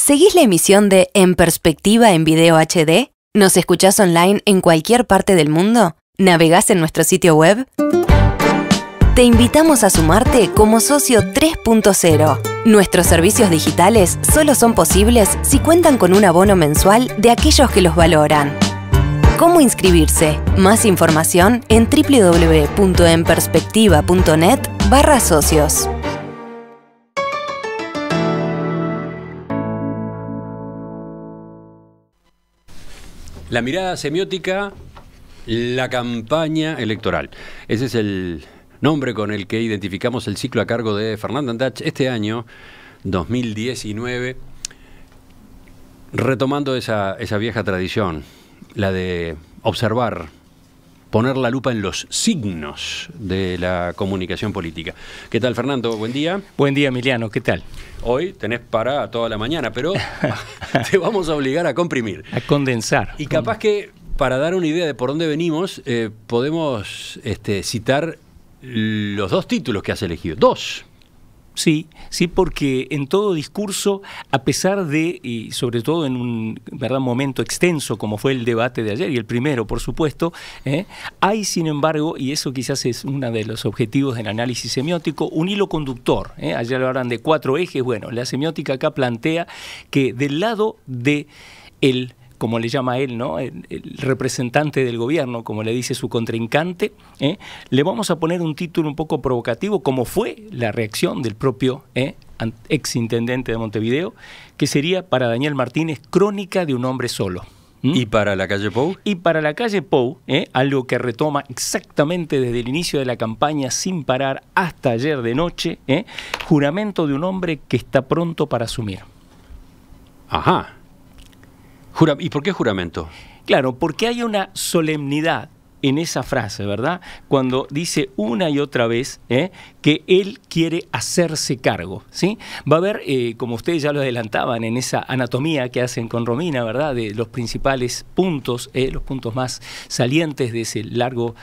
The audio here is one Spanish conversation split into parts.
¿Seguís la emisión de En Perspectiva en Video HD? ¿Nos escuchás online en cualquier parte del mundo? ¿Navegás en nuestro sitio web? Te invitamos a sumarte como socio 3.0. Nuestros servicios digitales solo son posibles si cuentan con un abono mensual de aquellos que los valoran. ¿Cómo inscribirse? Más información en www.enperspectiva.net/socios. La mirada semiótica, la campaña electoral. Ese es el nombre con el que identificamos el ciclo a cargo de Fernanda Andach este año, 2019, retomando esa vieja tradición, la de observar, poner la lupa en los signos de la comunicación política. ¿Qué tal, Fernando? Buen día. Buen día, Emiliano. ¿Qué tal? Hoy tenés para toda la mañana, pero te vamos a obligar a comprimir. A condensar. Y capaz que, para dar una idea de por dónde venimos, podemos citar los dos títulos que has elegido. Dos. Sí, porque en todo discurso, a pesar de, y sobre todo en un momento extenso como fue el debate de ayer, y el primero, por supuesto, hay, sin embargo, y eso quizás es uno de los objetivos del análisis semiótico, un hilo conductor. Ayer hablan de 4 ejes. Bueno, la semiótica acá plantea que del lado de como le llama él, ¿no? El representante del gobierno, como le dice su contrincante, le vamos a poner un título un poco provocativo, como fue la reacción del propio exintendente de Montevideo, que sería para Daniel Martínez Crónica de un hombre solo. ¿Y para la calle Pou? Y para la calle Pou, algo que retoma exactamente desde el inicio de la campaña sin parar hasta ayer de noche, juramento de un hombre que está pronto para asumir. Ajá. ¿Y por qué juramento? Claro, porque hay una solemnidad en esa frase, ¿verdad? Cuando dice una y otra vez que él quiere hacerse cargo, ¿sí? Va a haber, como ustedes ya lo adelantaban, en esa anatomía que hacen con Romina, ¿verdad? De los principales puntos, los puntos más salientes de ese largo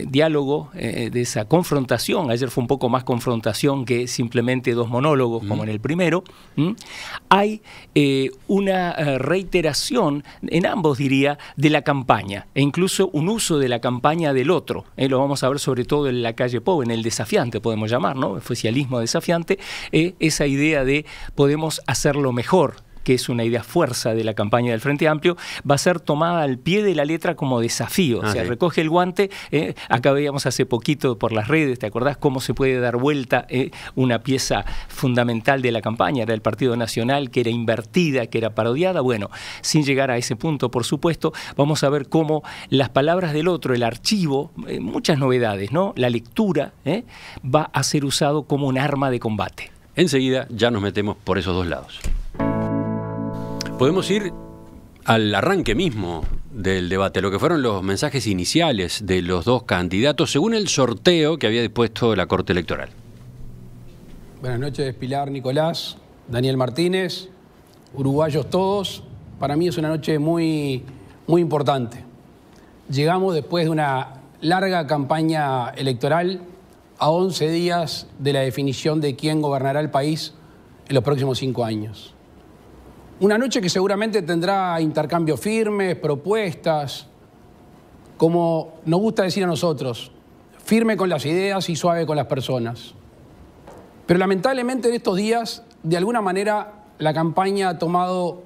diálogo, de esa confrontación. Ayer fue un poco más confrontación que simplemente 2 monólogos, como en el primero. Hay una reiteración, en ambos diría, de la campaña, e incluso un uso de la campaña del otro. Lo vamos a ver sobre todo en la calle Pou, en el desafiante, podemos llamar, ¿no? El socialismo desafiante, esa idea de podemos hacerlo mejor, que es una idea fuerza de la campaña del Frente Amplio, va a ser tomada al pie de la letra como desafío. O sea, sí. Recoge el guante. Acá veíamos hace poquito por las redes, ¿te acordás cómo se puede dar vuelta una pieza fundamental de la campaña? Era el Partido Nacional, que era invertida, que era parodiada. Bueno, sin llegar a ese punto, por supuesto, vamos a ver cómo las palabras del otro, el archivo, muchas novedades, ¿no? La lectura va a ser usado como un arma de combate. Enseguida ya nos metemos por esos dos lados. Podemos ir al arranque mismo del debate, lo que fueron los mensajes iniciales de los dos candidatos según el sorteo que había dispuesto la Corte Electoral. Buenas noches, Pilar, Nicolás, Daniel Martínez, uruguayos todos. Para mí es una noche muy importante. Llegamos después de una larga campaña electoral a 11 días de la definición de quién gobernará el país en los próximos 5 años. Una noche que seguramente tendrá intercambios firmes, propuestas, como nos gusta decir a nosotros, firme con las ideas y suave con las personas. Pero lamentablemente en estos días, de alguna manera, la campaña ha tomado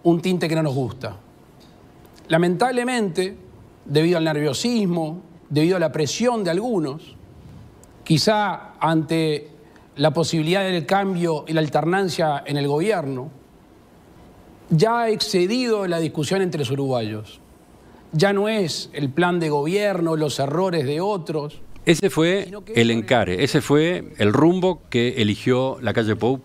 un tinte que no nos gusta. Lamentablemente, debido al nerviosismo, debido a la presión de algunos, quizá ante la posibilidad del cambio y la alternancia en el gobierno, ya ha excedido la discusión entre los uruguayos. Ya no es el plan de gobierno, los errores de otros. Ese fue el encare, ese fue el rumbo que eligió la calle Pou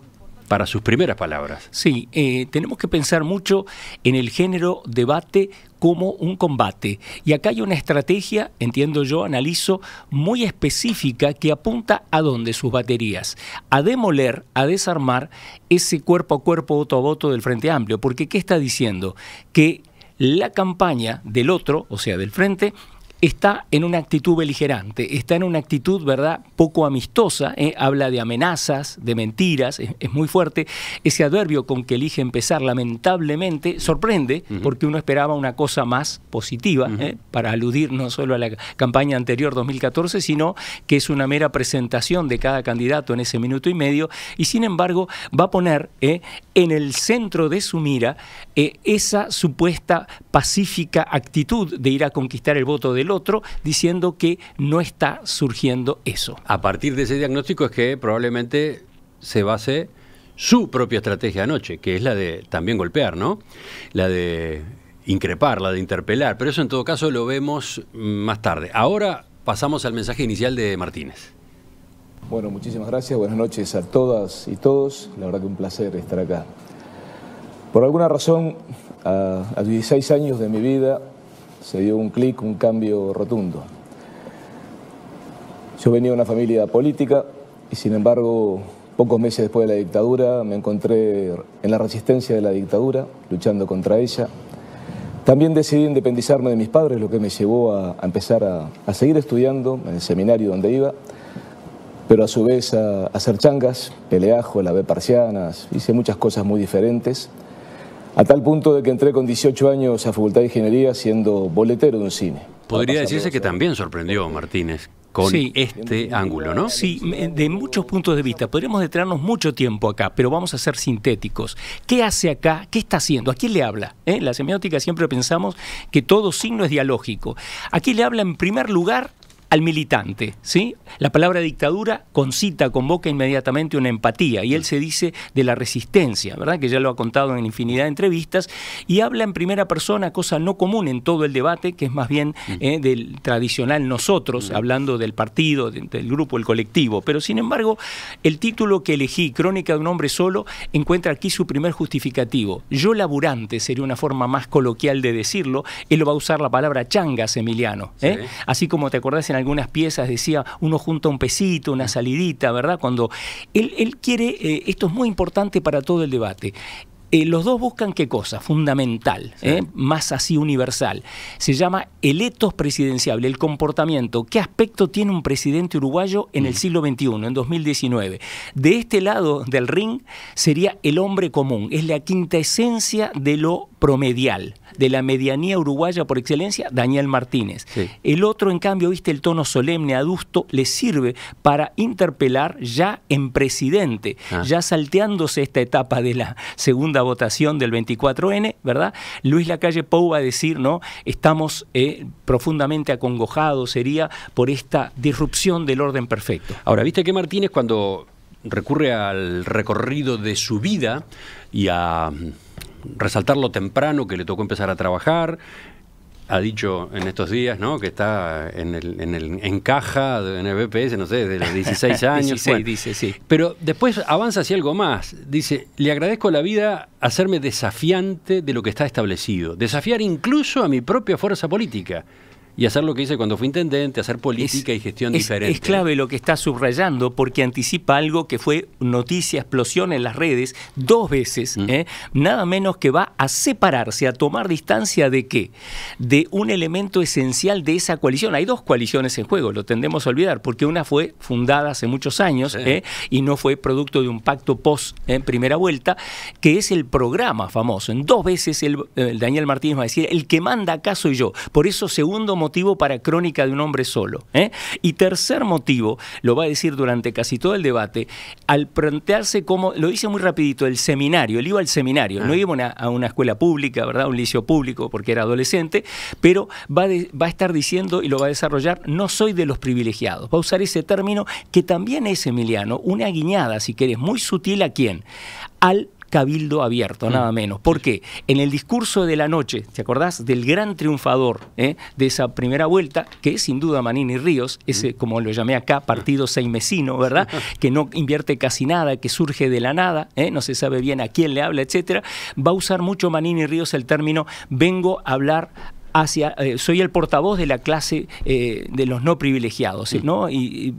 para sus primeras palabras. Sí, tenemos que pensar mucho en el género debate como un combate. Y acá hay una estrategia, entiendo yo, analizo, muy específica que apunta a dónde sus baterías. A demoler, a desarmar ese cuerpo a cuerpo, voto a voto del Frente Amplio. Porque ¿qué está diciendo? Que la campaña del otro, o sea, del Frente, está en una actitud beligerante, está en una actitud, ¿verdad?, poco amistosa, habla de amenazas, de mentiras, es muy fuerte. Ese adverbio con que elige empezar, lamentablemente, sorprende, porque uno esperaba una cosa más positiva, para aludir no solo a la campaña anterior 2014, sino que es una mera presentación de cada candidato en ese minuto y medio, y sin embargo va a poner en el centro de su mira esa supuesta pacífica actitud de ir a conquistar el voto del otro, diciendo que no está surgiendo eso. A partir de ese diagnóstico es que probablemente se base su propia estrategia anoche, que es la de también golpear, ¿no? La de increpar, la de interpelar, pero eso en todo caso lo vemos más tarde. Ahora pasamos al mensaje inicial de Martínez. Bueno, muchísimas gracias, buenas noches a todas y todos, la verdad que un placer estar acá. Por alguna razón, a 16 años de mi vida, se dio un clic, un cambio rotundo. Yo venía de una familia política y sin embargo, pocos meses después de la dictadura, me encontré en la resistencia de la dictadura, luchando contra ella. También decidí independizarme de mis padres, lo que me llevó a empezar a seguir estudiando en el seminario donde iba, pero a su vez a hacer changas, peleajo, lavé persianas, hice muchas cosas muy diferentes, a tal punto de que entré con 18 años a Facultad de Ingeniería siendo boletero de un cine. Podría decirse que también sorprendió Martínez con este ángulo, ¿no? Sí, de muchos puntos de vista. Podríamos detenernos mucho tiempo acá, pero vamos a ser sintéticos. ¿Qué hace acá? ¿Qué está haciendo? ¿A quién le habla? La semiótica siempre pensamos que todo signo es dialógico. Aquí le habla en primer lugar al militante, ¿sí? La palabra dictadura concita, convoca inmediatamente una empatía, y él se dice de la resistencia, ¿verdad?, que ya lo ha contado en infinidad de entrevistas, y habla en primera persona, cosa no común en todo el debate, que es más bien del tradicional nosotros, hablando del partido, del grupo, el colectivo. Pero sin embargo, el título que elegí, Crónica de un hombre solo, encuentra aquí su primer justificativo. Yo laburante sería una forma más coloquial de decirlo. Él va a usar la palabra changas, Emiliano, así como te acordás en algunas piezas decía uno junta un pesito, una salidita, ¿verdad? Cuando él quiere, esto es muy importante para todo el debate. Los dos buscan qué cosa, fundamental, más así universal. Se llama el etos presidenciable, el comportamiento. ¿Qué aspecto tiene un presidente uruguayo en el siglo XXI, en 2019? De este lado del ring sería el hombre común, es la quinta esencia de lo promedial, de la medianía uruguaya por excelencia, Daniel Martínez. Sí. El otro, en cambio, viste el tono solemne, adusto, le sirve para interpelar ya en presidente, ya salteándose esta etapa de la segunda votación del 24N, ¿verdad? Luis Lacalle Pou va a decir, ¿no? Estamos profundamente acongojados, sería por esta disrupción del orden perfecto. Ahora, viste que Martínez, cuando recurre al recorrido de su vida y a resaltar lo temprano que le tocó empezar a trabajar, ha dicho en estos días, ¿no?, que está en caja, en el BPS, no sé, desde los 16 años. 16, bueno, dice, sí. Pero después avanza hacia algo más. Dice, le agradezco a la vida hacerme desafiante de lo que está establecido. Desafiar incluso a mi propia fuerza política. Y hacer lo que hice cuando fui intendente, hacer política y gestión diferente. Es clave lo que está subrayando, porque anticipa algo que fue noticia, explosión en las redes, 2 veces, nada menos que va a separarse, a tomar distancia ¿de qué? De un elemento esencial de esa coalición. Hay 2 coaliciones en juego, lo tendemos a olvidar, porque una fue fundada hace muchos años, y no fue producto de un pacto post primera vuelta, que es el programa famoso. En 2 veces el Daniel Martínez va a decir, el que manda acá soy yo. Por eso, segundo motivo para Crónica de un hombre solo. Y tercer motivo, lo va a decir durante casi todo el debate, al plantearse como, lo dice muy rapidito, el seminario, él iba al seminario, no iba a una escuela pública, ¿verdad?, un liceo público porque era adolescente, pero va a estar diciendo y lo va a desarrollar, no soy de los privilegiados. Va a usar ese término que también es, Emiliano, una guiñada, si querés, muy sutil ¿a quién? Al cabildo abierto, nada menos. ¿Por qué? En el discurso de la noche, ¿te acordás? Del gran triunfador de esa primera vuelta, que es sin duda Manini Ríos, ese, como lo llamé acá, partido seimesino, ¿verdad? Que no invierte casi nada, que surge de la nada, no se sabe bien a quién le habla, etcétera. Va a usar mucho Manini Ríos el término, vengo a hablar soy el portavoz de la clase de los no privilegiados, ¿no? Y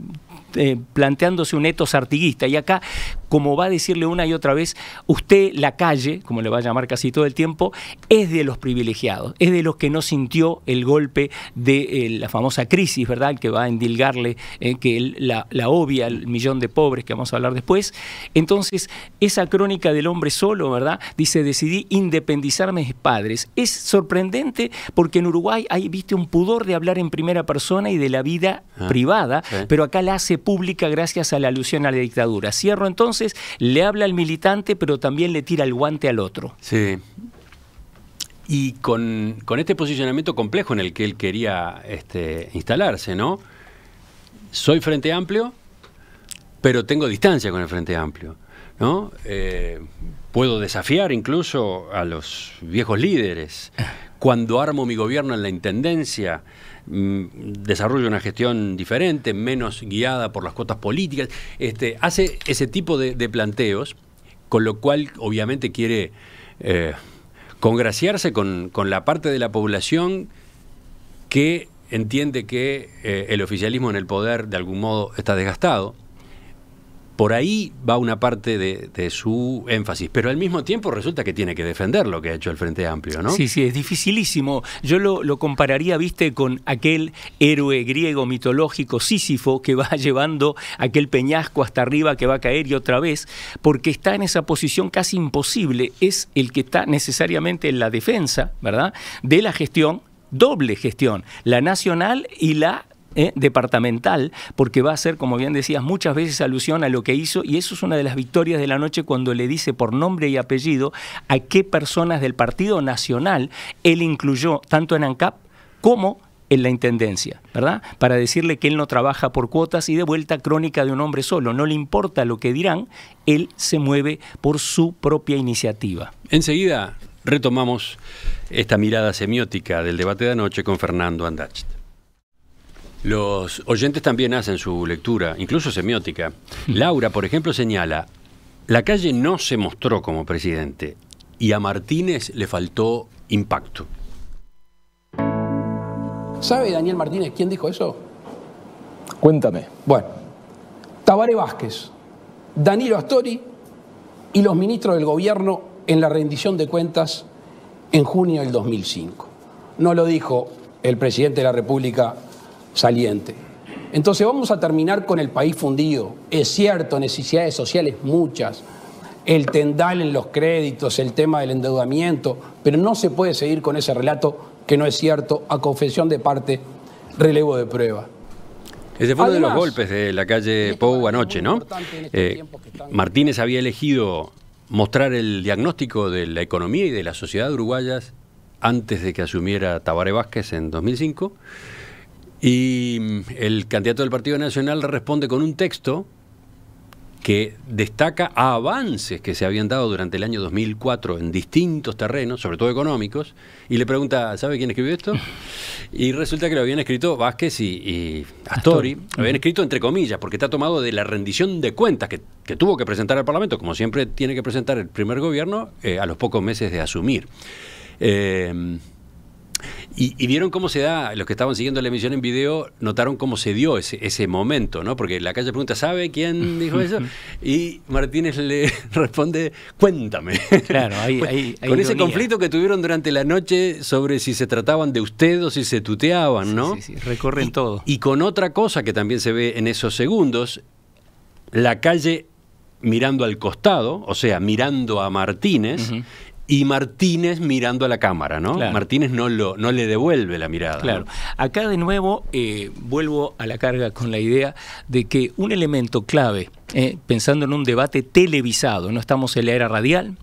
planteándose un etos artiguista. Y acá, como va a decirle una y otra vez, usted, la calle, como le va a llamar casi todo el tiempo, es de los privilegiados, es de los que no sintió el golpe de la famosa crisis, ¿verdad? El que va a endilgarle que él la obvia, el millón de pobres que vamos a hablar después. Entonces, esa crónica del hombre solo, ¿verdad? Dice, decidí independizarme de mis padres. Es sorprendente porque en Uruguay hay, viste, un pudor de hablar en primera persona y de la vida privada, sí, pero acá la hace pública gracias a la alusión a la dictadura. Cierro entonces, le habla al militante, pero también le tira el guante al otro. Sí. Y con este posicionamiento complejo en el que él quería instalarse, ¿no? Soy Frente Amplio, pero tengo distancia con el Frente Amplio, ¿no? Puedo desafiar incluso a los viejos líderes. Cuando armo mi gobierno en la intendencia, desarrollo una gestión diferente, menos guiada por las cuotas políticas. Hace ese tipo de planteos, con lo cual obviamente quiere congraciarse con la parte de la población que entiende que el oficialismo en el poder de algún modo está desgastado. Por ahí va una parte de su énfasis, pero al mismo tiempo resulta que tiene que defender lo que ha hecho el Frente Amplio, ¿no? Sí, sí, es dificilísimo. Yo lo compararía, viste, con aquel héroe griego mitológico Sísifo que va llevando aquel peñasco hasta arriba que va a caer y otra vez, porque está en esa posición casi imposible. Es el que está necesariamente en la defensa, ¿verdad?, de la gestión, doble gestión, la nacional y la departamental, porque va a hacer, como bien decías, muchas veces alusión a lo que hizo, y eso es una de las victorias de la noche cuando le dice por nombre y apellido a qué personas del Partido Nacional él incluyó tanto en ANCAP como en la Intendencia, ¿verdad? Para decirle que él no trabaja por cuotas y de vuelta crónica de un hombre solo, no le importa lo que dirán, él se mueve por su propia iniciativa. Enseguida retomamos esta mirada semiótica del debate de anoche con Fernando Andach. Los oyentes también hacen su lectura, incluso semiótica. Laura, por ejemplo, señala, la calle no se mostró como presidente y a Martínez le faltó impacto. ¿Sabe Daniel Martínez quién dijo eso? Cuéntame. Bueno, Tabaré Vázquez, Danilo Astori y los ministros del gobierno en la rendición de cuentas en junio del 2005. No lo dijo el presidente de la República saliente. Entonces vamos a terminar con el país fundido. Es cierto, necesidades sociales muchas, el tendal en los créditos, el tema del endeudamiento, pero no se puede seguir con ese relato que no es cierto, a confesión de parte, relevo de prueba. Ese fue uno de los golpes de la calle Pou anoche, ¿no? Martínez había elegido mostrar el diagnóstico de la economía y de la sociedad uruguayas antes de que asumiera Tabaré Vázquez en 2005. Y el candidato del Partido Nacional responde con un texto que destaca avances que se habían dado durante el año 2004 en distintos terrenos, sobre todo económicos, y le pregunta, ¿sabe quién escribió esto? Y resulta que lo habían escrito Vázquez y Astori. Lo habían escrito entre comillas, porque está tomado de la rendición de cuentas que tuvo que presentar al Parlamento, como siempre tiene que presentar el primer gobierno, a los pocos meses de asumir. Y vieron cómo se da, los que estaban siguiendo la emisión en video, notaron cómo se dio ese momento, ¿no? Porque la calle pregunta, ¿sabe quién dijo eso? Y Martínez le responde, cuéntame. Claro, con ese conflicto que tuvieron durante la noche sobre si se trataban de usted o si se tuteaban, ¿no? Sí, recorren todo. Y con otra cosa que también se ve en esos segundos, la calle mirando al costado, o sea, mirando a Martínez, y Martínez mirando a la cámara, ¿no? Claro. Martínez no le devuelve la mirada. Claro. ¿No? Acá de nuevo vuelvo a la carga con la idea de que un elemento clave, pensando en un debate televisado, no estamos en la era radial,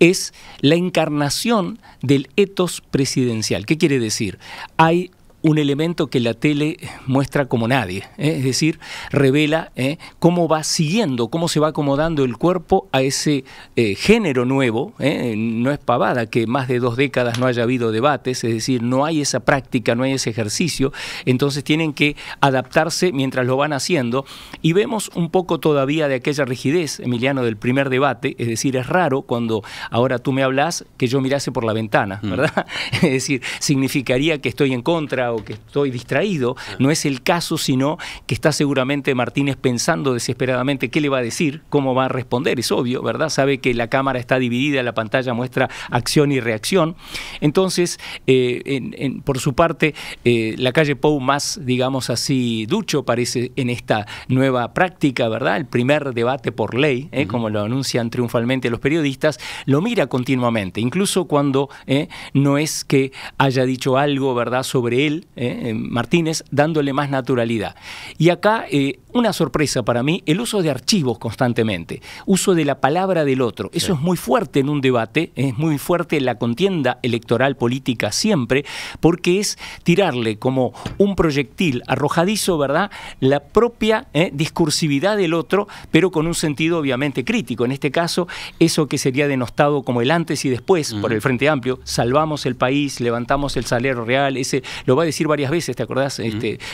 es la encarnación del etos presidencial. ¿Qué quiere decir? Hay un elemento que la tele muestra como nadie, es decir, revela cómo va siguiendo, cómo se va acomodando el cuerpo a ese género nuevo, no es pavada que más de 2 décadas no haya habido debates, es decir, no hay esa práctica, no hay ese ejercicio, entonces tienen que adaptarse mientras lo van haciendo, y vemos un poco todavía de aquella rigidez, Emiliano, del primer debate, es decir, es raro cuando ahora tú me hablas que yo mirase por la ventana, ¿verdad? Es decir, significaría que estoy en contra o o que estoy distraído. No es el caso, sino que está seguramente Martínez pensando desesperadamente qué le va a decir, cómo va a responder. Es obvio, ¿verdad? Sabe que la cámara está dividida, la pantalla muestra acción y reacción. Entonces, por su parte, Lacalle Pou, más, digamos así, ducho parece en esta nueva práctica, ¿verdad? El primer debate por ley, como lo anuncian triunfalmente los periodistas, lo mira continuamente, incluso cuando no es que haya dicho algo, ¿verdad?, sobre él, Martínez, dándole más naturalidad. Y acá, una sorpresa para mí, el uso de archivos constantemente, uso de la palabra del otro. Eso es muy fuerte en un debate, es muy fuerte en la contienda electoral política siempre, porque es tirarle como un proyectil arrojadizo, ¿verdad?, la propia discursividad del otro, pero con un sentido obviamente crítico. En este caso, eso que sería denostado como el antes y después por el Frente Amplio, salvamos el país, levantamos el salario real, ese lo va a decir varias veces, ¿te acordás?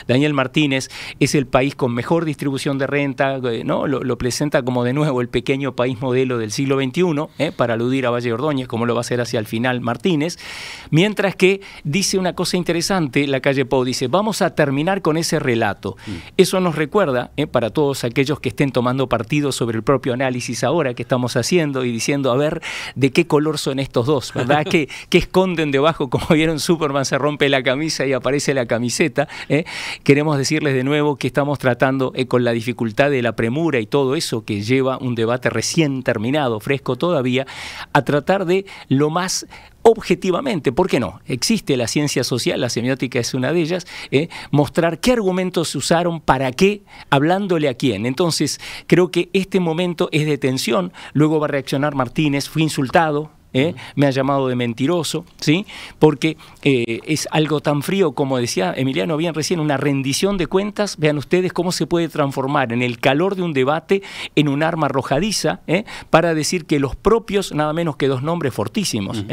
Daniel Martínez, es el país con mejor distribución de renta, ¿no? Lo presenta como de nuevo el pequeño país modelo del siglo XXI, para aludir a Valle Ordóñez, como lo va a hacer hacia el final Martínez, mientras que dice una cosa interesante, Lacalle Pou dice, vamos a terminar con ese relato. Eso nos recuerda, para todos aquellos que estén tomando partido sobre el propio análisis ahora que estamos haciendo y diciendo, a ver, ¿de qué color son estos dos? ¿Verdad? ¿Qué esconden debajo? Como vieron, Superman se rompe la camisa y aparece la camiseta. Queremos decirles de nuevo que estamos tratando con la dificultad de la premura y todo eso que lleva un debate recién terminado, fresco todavía, a tratar de lo más objetivamente, ¿por qué no? Existe la ciencia social, la semiótica es una de ellas, mostrar qué argumentos se usaron, para qué, hablándole a quién. Entonces, creo que este momento es de tensión, luego va a reaccionar Martínez, fui insultado, me ha llamado de mentiroso, ¿sí? Porque es algo tan frío, como decía Emiliano bien recién, una rendición de cuentas. Vean ustedes cómo se puede transformar en el calor de un debate en un arma arrojadiza, para decir que los propios, nada menos que dos nombres fortísimos,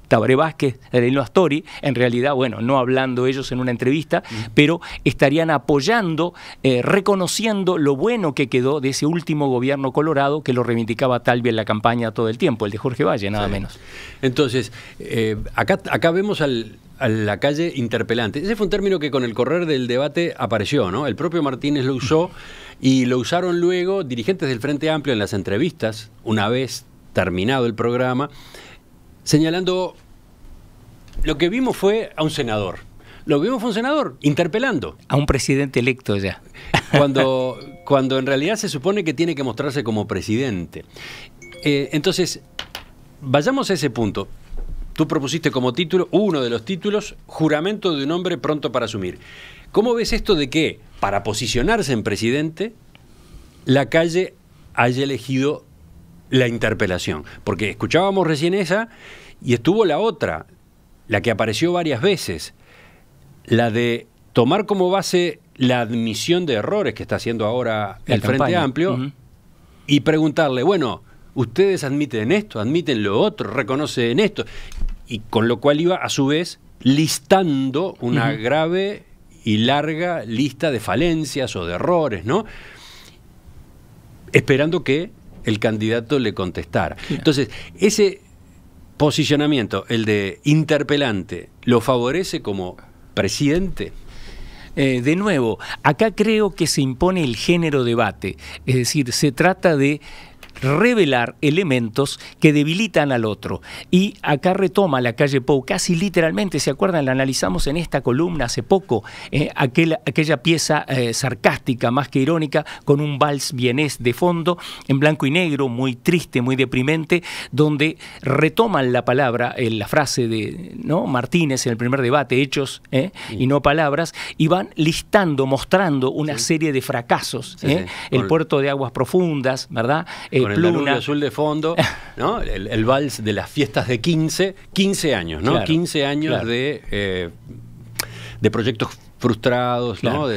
Tabaré Vázquez, Danilo Astori, en realidad, bueno, no hablando ellos en una entrevista, pero estarían apoyando, reconociendo lo bueno que quedó de ese último gobierno colorado que lo reivindicaba Talvi en la campaña todo el tiempo, el de Jorge Valle, nada menos. Entonces, acá vemos a Lacalle interpelante. Ese fue un término que con el correr del debate apareció, ¿no? El propio Martínez lo usó y lo usaron luego dirigentes del Frente Amplio en las entrevistas, una vez terminado el programa, señalando, lo que vimos fue a un senador. Lo que vimos fue un senador interpelando. A un presidente electo ya. Cuando en realidad se supone que tiene que mostrarse como presidente. Entonces, vayamos a ese punto. Tú propusiste como título, uno de los títulos, juramento de un hombre pronto para asumir. ¿Cómo ves esto de que, para posicionarse en presidente, Lacalle haya elegido la interpelación? Porque escuchábamos recién esa y estuvo la otra, la que apareció varias veces, la de tomar como base la admisión de errores que está haciendo ahora el Frente Amplio y preguntarle, bueno, ustedes admiten esto, admiten lo otro, reconocen esto, y con lo cual iba a su vez listando una grave y larga lista de falencias o de errores, ¿no? Esperando que el candidato le contestara. Entonces, ese posicionamiento, el de interpelante, ¿lo favorece como presidente? De nuevo, acá creo que se impone el género debate, es decir, se trata de revelar elementos que debilitan al otro. Y acá retoma Lacalle Pou, casi literalmente, ¿se acuerdan? La analizamos en esta columna hace poco, aquella pieza sarcástica, más que irónica, con un vals vienés de fondo, en blanco y negro, muy triste, muy deprimente, donde retoman la palabra, la frase de Martínez en el primer debate, hechos y no palabras, y van listando, mostrando una serie de fracasos. El puerto de aguas profundas, ¿verdad? Con el Danubio azul de fondo, ¿no? El vals de las fiestas de 15 años, ¿no? Claro, 15 años de proyectos frustrados, ¿no?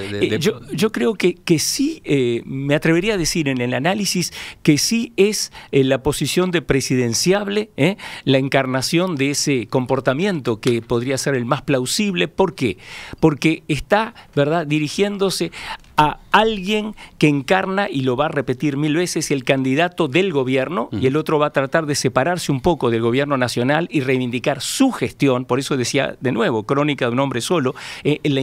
Yo creo que sí, me atrevería a decir en el análisis que sí es la posición de presidenciable, la encarnación de ese comportamiento que podría ser el más plausible. ¿Por qué? Porque está, ¿verdad?, dirigiéndose a alguien que encarna, y lo va a repetir 1000 veces, el candidato del gobierno, y el otro va a tratar de separarse un poco del gobierno nacional y reivindicar su gestión. Por eso decía, de nuevo, crónica de un hombre solo. En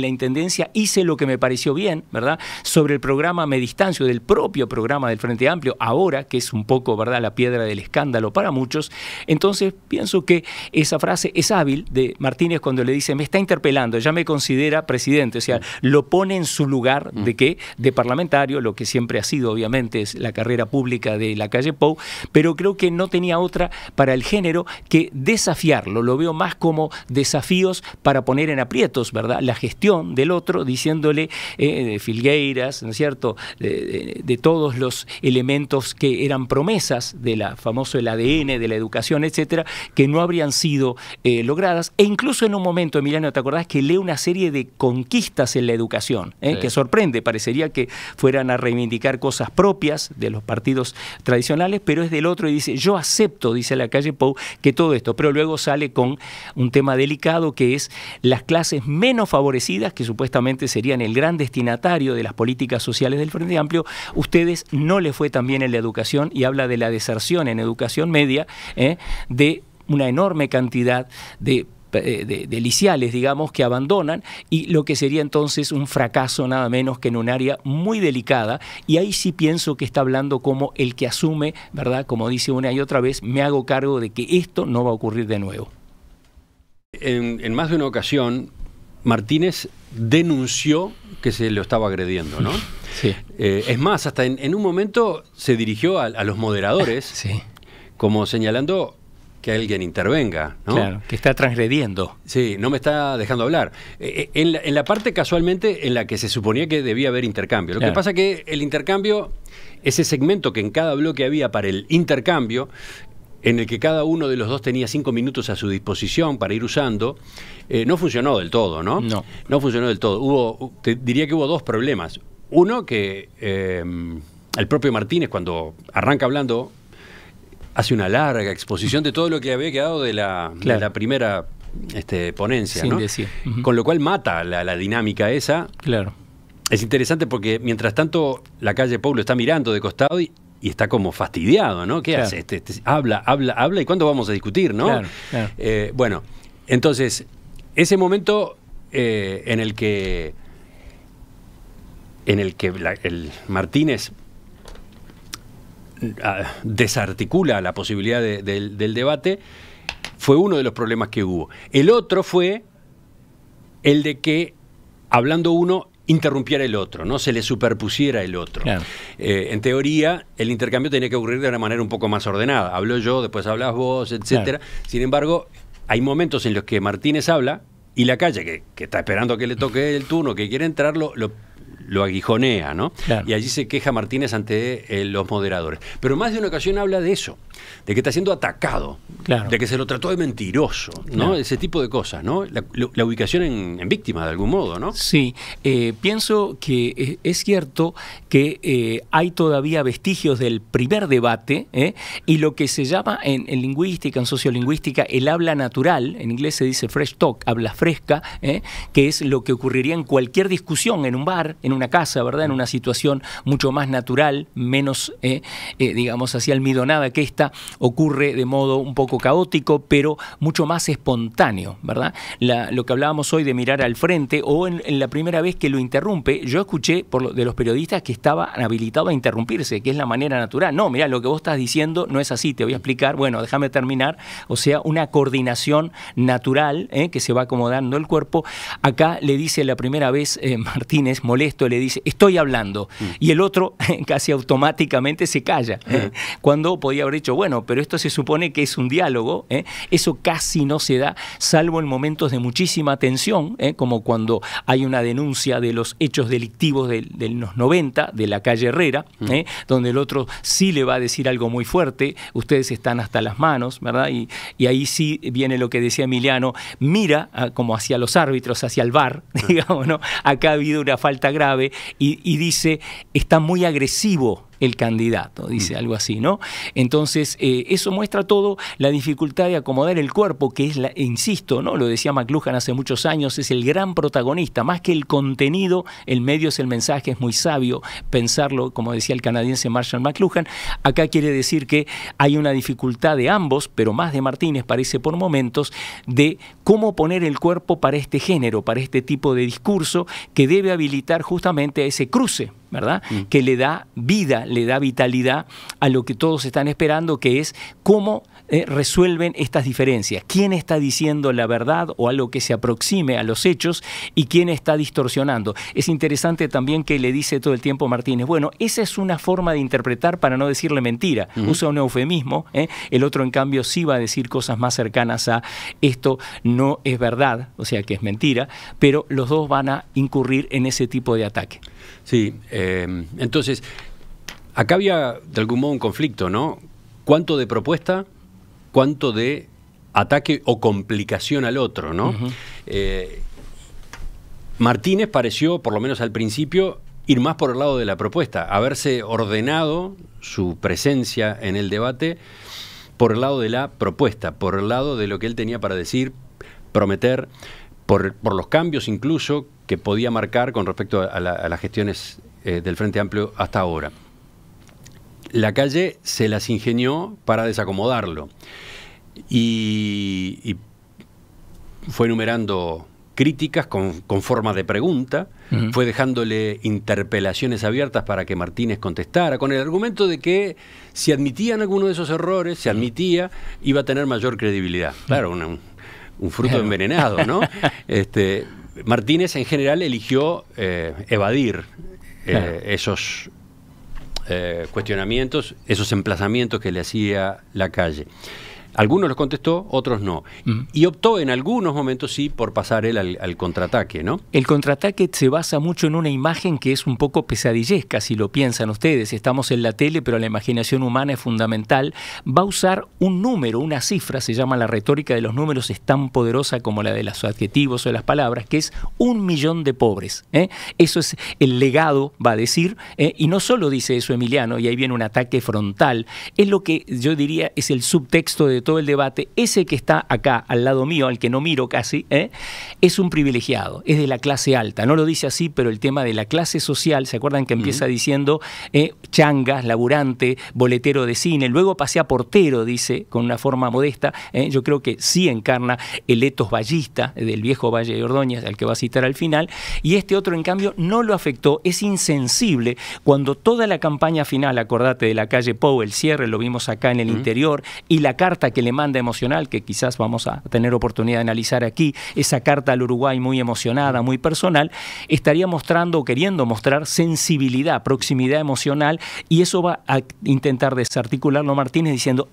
la Intendencia hice lo que me pareció bien, ¿verdad? Sobre el programa Me Distancio, del propio programa del Frente Amplio, ahora, que es un poco, ¿verdad?, la piedra del escándalo para muchos. Entonces, pienso que esa frase es hábil de Martínez cuando le dice, me está interpelando, ya me considera presidente, o sea, lo pone en su lugar de ¿qué? De parlamentario, lo que siempre ha sido, obviamente, es la carrera pública de Lacalle Pou, pero creo que no tenía otra para el género que desafiarlo. Lo veo más como desafíos para poner en aprietos, ¿verdad?, la gestión del otro, diciéndole de Filgueiras, ¿no es cierto?, de todos los elementos que eran promesas de la famoso el ADN, de la educación, etcétera, que no habrían sido logradas. E incluso en un momento, Emiliano, ¿te acordás que lee una serie de conquistas en la educación? Sí. Que sorprende, parecería que fueran a reivindicar cosas propias de los partidos tradicionales, pero es del otro, y dice, yo acepto, dice Lacalle Pou, que todo esto, pero luego sale con un tema delicado que es las clases menos favorecidas, que supuestamente serían el gran destinatario de las políticas sociales del Frente Amplio. Ustedes no les fue tan bien en la educación, y habla de la deserción en educación media, de una enorme cantidad de liciales, digamos, que abandonan, y lo que sería entonces un fracaso nada menos que en un área muy delicada. Y ahí sí pienso que está hablando como el que asume, ¿verdad?, como dice una y otra vez, me hago cargo de que esto no va a ocurrir de nuevo. En más de una ocasión, Martínez denunció que se lo estaba agrediendo, ¿no? Sí. Es más, hasta en un momento se dirigió a los moderadores, sí, como señalando que alguien intervenga, ¿no? Claro, que está transgrediendo. Sí, no me está dejando hablar. En la parte casualmente en la que se suponía que debía haber intercambio. Lo que pasa que el intercambio, ese segmento que en cada bloque había para el intercambio, en el que cada uno de los dos tenía 5 minutos a su disposición para ir usando, no funcionó del todo, ¿no? No funcionó del todo. Te diría que hubo dos problemas. Uno, que el propio Martínez, cuando arranca hablando, hace una larga exposición de todo lo que había quedado de la primera ponencia, sin ¿no? decir. Con lo cual mata la dinámica esa. Claro. Es interesante porque mientras tanto Lacalle Pou lo está mirando de costado y está como fastidiado, ¿no? ¿Qué hace? Habla, ¿y cuándo vamos a discutir, no? Claro, claro. Bueno, entonces, ese momento en el que el Martínez desarticula la posibilidad del debate, fue uno de los problemas que hubo. El otro fue el de que, hablando uno, interrumpiera el otro, no se le superpusiera el otro. Claro. En teoría, el intercambio tenía que ocurrir de una manera un poco más ordenada. Hablo yo, después hablas vos, etcétera. Claro. Sin embargo, hay momentos en los que Martínez habla y Lacalle, que está esperando que le toque el turno, que quiere entrar, lo aguijonea, ¿no? Claro. Y allí se queja Martínez ante los moderadores. Pero más de una ocasión habla de eso, de que está siendo atacado, claro, de que se lo trató de mentiroso, ¿no? Claro. Ese tipo de cosas, ¿no? La ubicación en víctima, de algún modo, ¿no? Sí, pienso que es cierto que hay todavía vestigios del primer debate, y lo que se llama en lingüística, en sociolingüística, el habla natural, en inglés se dice fresh talk, habla fresca, que es lo que ocurriría en cualquier discusión, en un bar, en una casa, ¿verdad? En una situación mucho más natural, menos, digamos, así almidonada que esta, ocurre de modo un poco caótico, pero mucho más espontáneo, ¿verdad? Lo que hablábamos hoy de mirar al frente, o en la primera vez que lo interrumpe, yo escuché de los periodistas que estaban habilitados a interrumpirse, que es la manera natural. No, mira, lo que vos estás diciendo no es así, te voy a explicar, bueno, déjame terminar. O sea, una coordinación natural, que se va acomodando el cuerpo. Acá le dice la primera vez Martínez, molesto, le dice, estoy hablando. Y el otro casi automáticamente se calla. Cuando podía haber dicho, bueno, pero esto se supone que es un diálogo. Eso casi no se da, salvo en momentos de muchísima tensión, como cuando hay una denuncia de los hechos delictivos de los 90, de la calle Herrera, donde el otro sí le va a decir algo muy fuerte, ustedes están hasta las manos, ¿verdad? Y ahí sí viene lo que decía Emiliano, mira como hacia los árbitros, hacia el VAR, digamos, ¿no? Acá ha habido una falta grave, y dice, está muy agresivo el candidato, dice algo así, ¿no? Entonces, eso muestra todo la dificultad de acomodar el cuerpo, que es, insisto, ¿no? Lo decía McLuhan hace muchos años, es el gran protagonista, más que el contenido, el medio es el mensaje, es muy sabio pensarlo, como decía el canadiense Marshall McLuhan. Acá quiere decir que hay una dificultad de ambos, pero más de Martínez parece por momentos, de cómo poner el cuerpo para este género, para este tipo de discurso que debe habilitar justamente a ese cruce, ¿verdad? Que le da vida, le da vitalidad a lo que todos están esperando, que es cómo resuelven estas diferencias. ¿Quién está diciendo la verdad o algo que se aproxime a los hechos y quién está distorsionando? Es interesante también que le dice todo el tiempo Martínez, bueno, esa es una forma de interpretar para no decirle mentira. Usa un eufemismo, el otro en cambio sí va a decir cosas más cercanas a esto no es verdad, o sea que es mentira, pero los dos van a incurrir en ese tipo de ataque. Sí, entonces, acá había de algún modo un conflicto, ¿no? ¿Cuánto de propuesta, cuánto de ataque o complicación al otro, ¿no? Martínez pareció, por lo menos al principio, ir más por el lado de la propuesta, haberse ordenado su presencia en el debate por el lado de la propuesta, por el lado de lo que él tenía para decir, prometer, por los cambios incluso que podía marcar con respecto a las gestiones del Frente Amplio hasta ahora. La Calle se las ingenió para desacomodarlo y fue enumerando críticas con forma de pregunta, fue dejándole interpelaciones abiertas para que Martínez contestara, con el argumento de que si admitían alguno de esos errores, se admitía, iba a tener mayor credibilidad. Claro, un fruto envenenado, ¿no? Martínez en general eligió evadir esos cuestionamientos, esos emplazamientos que le hacía la Calle. Algunos los contestó, otros no. Y optó en algunos momentos sí por pasar él al contraataque, ¿no? El contraataque se basa mucho en una imagen que es un poco pesadillesca, si lo piensan ustedes. Estamos en la tele, pero la imaginación humana es fundamental. Va a usar un número, una cifra, se llama la retórica de los números, es tan poderosa como la de los adjetivos o de las palabras, que es 1 millón de pobres. Eso es el legado, va a decir, y no solo dice eso Emiliano, y ahí viene un ataque frontal, es lo que yo diría es el subtexto de todo el debate. Ese que está acá al lado mío, al que no miro casi, es un privilegiado, es de la clase alta. No lo dice así, pero el tema de la clase social, ¿se acuerdan que empieza diciendo changas, laburante, boletero de cine, luego pasé a portero, dice, con una forma modesta? Yo creo que sí encarna el etos vallista del viejo Valle de Ordóñez, al que va a citar al final, y este otro en cambio no lo afectó, es insensible cuando toda la campaña final, acordate de la calle Pou, el cierre, lo vimos acá en el interior, y la carta que le manda emocional, que quizás vamos a tener oportunidad de analizar aquí, esa carta al Uruguay muy emocionada, muy personal, estaría mostrando o queriendo mostrar sensibilidad, proximidad emocional, y eso va a intentar desarticularlo Martínez diciendo,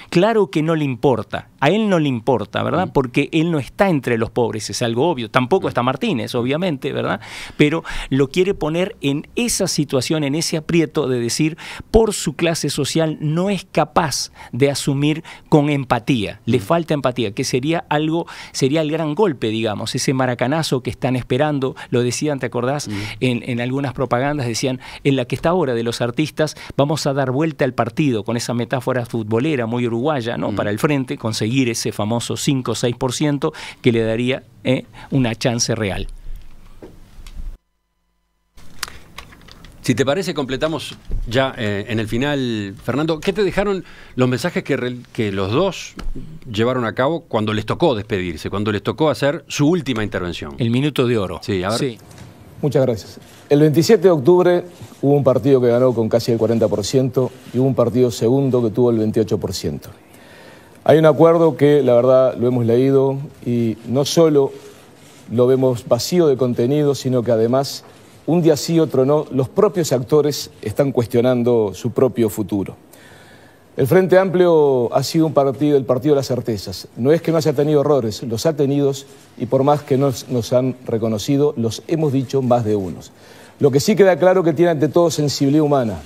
claro que no le importa, a él no le importa, ¿verdad? Porque él no está entre los pobres, es algo obvio, tampoco está Martínez, obviamente, ¿verdad? Pero lo quiere poner en esa situación, en ese aprieto de decir, por su clase social no es capaz de asumir con empatía, le falta empatía, que sería el gran golpe, digamos, ese maracanazo que están esperando, lo decían, ¿te acordás? En algunas propagandas decían, en la que está ahora de los artistas, vamos a dar vuelta al partido, con esa metáfora futbolera muy uruguaya, ¿no? Para el frente, conseguir ese famoso 5 o 6% que le daría una chance real. Si te parece, completamos ya en el final. Fernando, ¿qué te dejaron los mensajes que los dos llevaron a cabo cuando les tocó despedirse, cuando les tocó hacer su última intervención? El minuto de oro. Sí, a ver. Sí. Muchas gracias. El 27 de octubre hubo un partido que ganó con casi el 40% y hubo un partido segundo que tuvo el 28%. Hay un acuerdo que, la verdad, lo hemos leído y no solo lo vemos vacío de contenido, sino que además, un día sí, otro no, los propios actores están cuestionando su propio futuro. El Frente Amplio ha sido el partido de las certezas. No es que no haya tenido errores, los ha tenido y por más que no nos han reconocido, los hemos dicho más de unos. Lo que sí queda claro que tiene ante todo sensibilidad humana.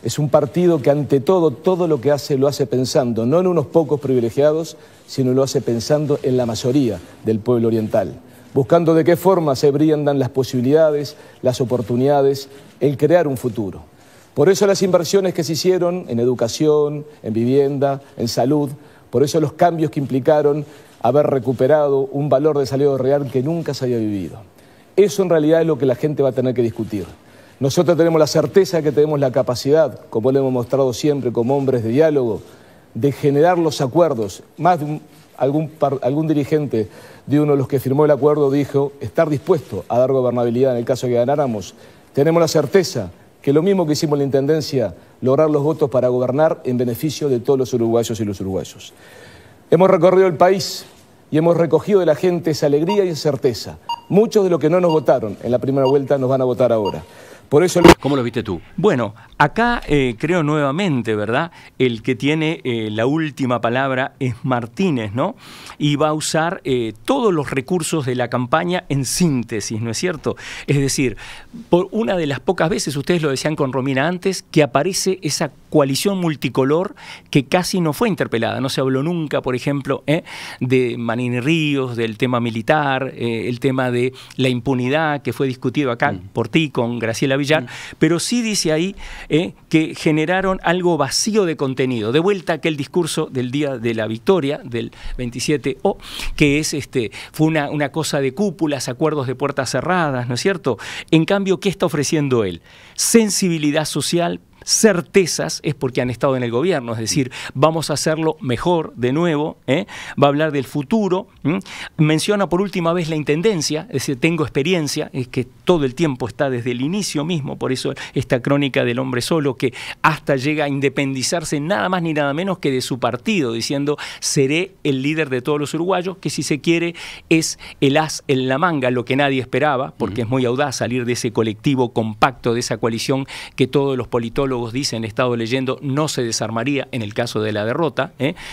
Es un partido que ante todo lo que hace lo hace pensando, no en unos pocos privilegiados, sino lo hace pensando en la mayoría del pueblo oriental. Buscando de qué forma se brindan las posibilidades, las oportunidades, el crear un futuro. Por eso las inversiones que se hicieron en educación, en vivienda, en salud, por eso los cambios que implicaron haber recuperado un valor de salario real que nunca se había vivido. Eso en realidad es lo que la gente va a tener que discutir. Nosotros tenemos la certeza de que tenemos la capacidad, como lo hemos mostrado siempre como hombres de diálogo, de generar los acuerdos. Más de algún dirigente de uno de los que firmó el acuerdo dijo estar dispuesto a dar gobernabilidad en el caso de que ganáramos. Tenemos la certeza que lo mismo que hicimos en la Intendencia, lograr los votos para gobernar en beneficio de todos los uruguayos y los uruguayos. Hemos recorrido el país y hemos recogido de la gente esa alegría y esa certeza. Muchos de los que no nos votaron en la primera vuelta nos van a votar ahora. Por eso... ¿Cómo lo viste tú? Bueno, acá creo nuevamente, ¿verdad? El que tiene la última palabra es Martínez, ¿no? Y va a usar todos los recursos de la campaña en síntesis, ¿no es cierto? Es decir, por una de las pocas veces, ustedes lo decían con Romina antes, que aparece esa coalición multicolor que casi no fue interpelada. No se habló nunca, por ejemplo, de Manini Ríos, del tema militar, el tema de la impunidad que fue discutido acá por ti con Graciela Villar, pero sí dice ahí que generaron algo vacío de contenido. De vuelta aquel discurso del día de la victoria, del 27O, que es fue una cosa de cúpulas, acuerdos de puertas cerradas, ¿no es cierto? En cambio, ¿qué está ofreciendo él? Sensibilidad social, certezas, es porque han estado en el gobierno, es decir, vamos a hacerlo mejor de nuevo, va a hablar del futuro, menciona por última vez la intendencia, es decir, tengo experiencia, es que todo el tiempo está desde el inicio mismo, por eso esta crónica del hombre solo que hasta llega a independizarse nada más ni nada menos que de su partido, diciendo seré el líder de todos los uruguayos, que si se quiere es el as en la manga, lo que nadie esperaba, porque es muy audaz salir de ese colectivo compacto, de esa coalición que todos los politólogos dicen, he estado leyendo, no se desarmaría en el caso de la derrota,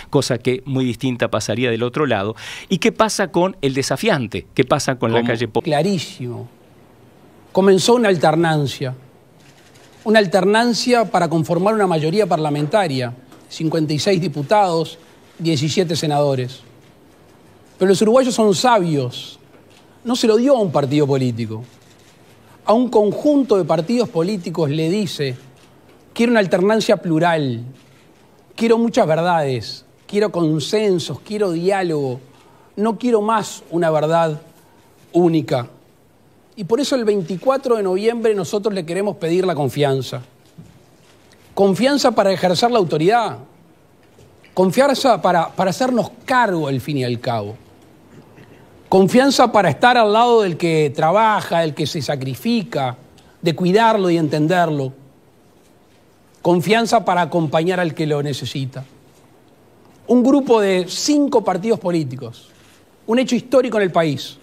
cosa que muy distinta pasaría del otro lado. ¿Y qué pasa con el desafiante? ¿Qué pasa con la calle Pou? Clarísimo. Comenzó una alternancia para conformar una mayoría parlamentaria, 56 diputados, 17 senadores. Pero los uruguayos son sabios, no se lo dio a un partido político, a un conjunto de partidos políticos le dice: quiero una alternancia plural, quiero muchas verdades, quiero consensos, quiero diálogo, no quiero más una verdad única. Y por eso el 24 de noviembre nosotros le queremos pedir la confianza. Confianza para ejercer la autoridad, confianza para hacernos cargo al fin y al cabo. Confianza para estar al lado del que trabaja, del que se sacrifica, de cuidarlo y entenderlo. Confianza para acompañar al que lo necesita. Un grupo de 5 partidos políticos, un hecho histórico en el país.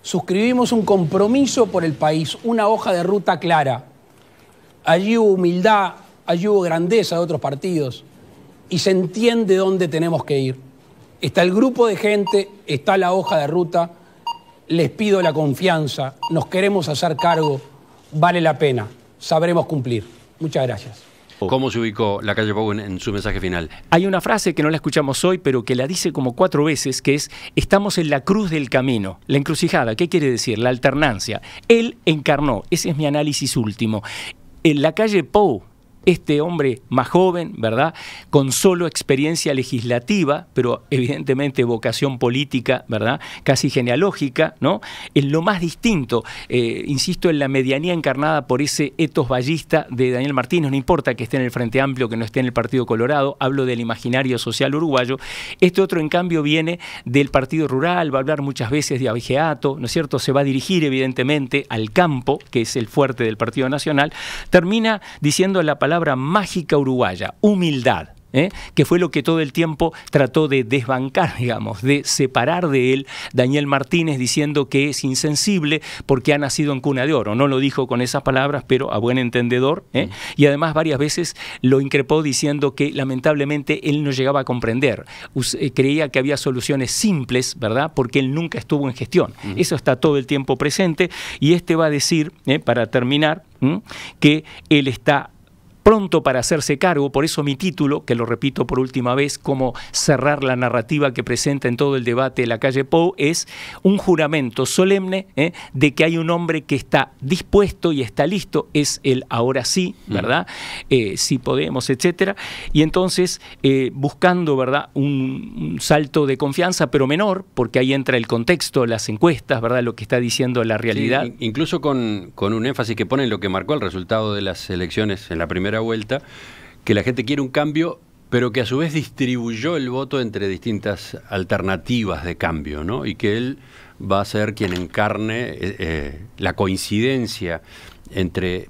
Suscribimos un compromiso por el país, una hoja de ruta clara. Allí hubo humildad, allí hubo grandeza de otros partidos y se entiende dónde tenemos que ir. Está el grupo de gente, está la hoja de ruta. Les pido la confianza, nos queremos hacer cargo, vale la pena, sabremos cumplir. Muchas gracias. ¿Cómo se ubicó la calle Pou en su mensaje final? Hay una frase que no la escuchamos hoy, pero que la dice como 4 veces, que es: estamos en la cruz del camino. La encrucijada, ¿qué quiere decir? La alternancia. Él encarnó, ese es mi análisis último. En la calle Pou, este hombre más joven, ¿verdad?, con solo experiencia legislativa, pero evidentemente vocación política, ¿verdad?, casi genealógica, ¿no? En lo más distinto, insisto, en la medianía encarnada por ese etos vallista de Daniel Martínez, no importa que esté en el Frente Amplio, que no esté en el Partido Colorado, hablo del imaginario social uruguayo. Este otro, en cambio, viene del Partido Rural, va a hablar muchas veces de abigeato, ¿no es cierto?, se va a dirigir evidentemente al campo, que es el fuerte del Partido Nacional, termina diciendo la palabra mágica uruguaya, humildad, que fue lo que todo el tiempo trató de desbancar, digamos, de separar de él Daniel Martínez, diciendo que es insensible porque ha nacido en cuna de oro. No lo dijo con esas palabras, pero a buen entendedor, y además varias veces lo increpó diciendo que lamentablemente él no llegaba a comprender. Creía que había soluciones simples, ¿verdad?, porque él nunca estuvo en gestión. Eso está todo el tiempo presente, y va a decir, para terminar, que él está pronto para hacerse cargo, por eso mi título, que lo repito por última vez, como cerrar la narrativa que presenta en todo el debate de la calle Pou, es un juramento solemne de que hay un hombre que está dispuesto y está listo, es el ahora sí, ¿verdad? Sí podemos, etcétera. Y entonces, buscando, ¿verdad?, un salto de confianza, pero menor, porque ahí entra el contexto, las encuestas, ¿verdad?, lo que está diciendo la realidad. Sí, incluso con un énfasis que pone en lo que marcó el resultado de las elecciones en la primera vuelta, que la gente quiere un cambio, pero que a su vez distribuyó el voto entre distintas alternativas de cambio, ¿no? Y que él va a ser quien encarne la coincidencia entre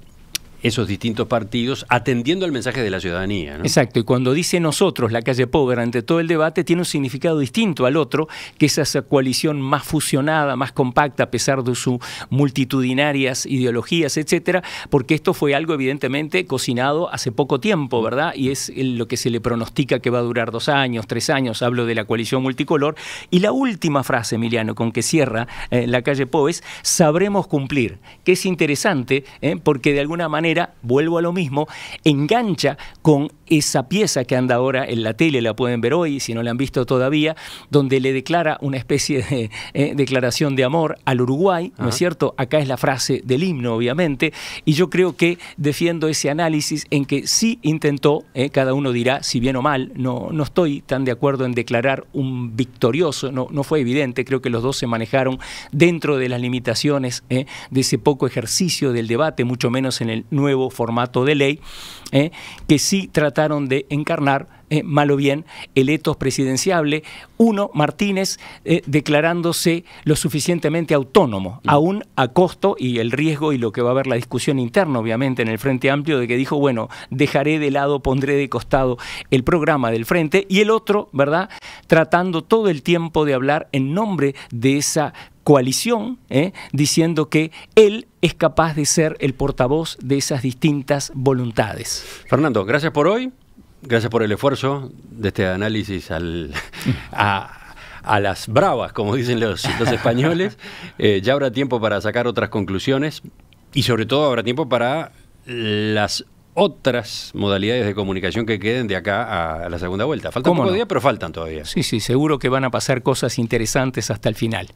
esos distintos partidos, atendiendo al mensaje de la ciudadanía, ¿no? Exacto, y cuando dice nosotros, la calle Pou, durante todo el debate, tiene un significado distinto al otro, que es esa coalición más fusionada, más compacta, a pesar de sus multitudinarias ideologías, etcétera, porque esto fue algo evidentemente cocinado hace poco tiempo, ¿verdad? Y es lo que se le pronostica que va a durar 2 años, 3 años, hablo de la coalición multicolor. Y la última frase, Emiliano, con que cierra la calle Pou es: sabremos cumplir, que es interesante, porque de alguna manera, vuelvo a lo mismo, engancha con esa pieza que anda ahora en la tele, la pueden ver hoy, si no la han visto todavía, donde le declara una especie de declaración de amor al Uruguay, ¿no es cierto? Acá es la frase del himno, obviamente, y yo creo que defiendo ese análisis en que sí intentó, cada uno dirá si bien o mal, no estoy tan de acuerdo en declarar un victorioso, no fue evidente, creo que los dos se manejaron dentro de las limitaciones de ese poco ejercicio del debate, mucho menos en el nuevo formato de ley, que sí trataron de encarnar, mal o bien, el etos presidenciable. Uno, Martínez, declarándose lo suficientemente autónomo, aún a costo y el riesgo y lo que va a haber la discusión interna, obviamente, en el Frente Amplio, de que dijo, bueno, dejaré de lado, pondré de costado el programa del Frente. Y el otro, ¿verdad?, tratando todo el tiempo de hablar en nombre de esa coalición, diciendo que él es capaz de ser el portavoz de esas distintas voluntades. Fernando, gracias por hoy, gracias por el esfuerzo de este análisis a las bravas, como dicen los españoles. Ya habrá tiempo para sacar otras conclusiones y sobre todo habrá tiempo para las otras modalidades de comunicación que queden de acá a la segunda vuelta. Faltan pocos días, pero faltan todavía. Sí, seguro que van a pasar cosas interesantes hasta el final.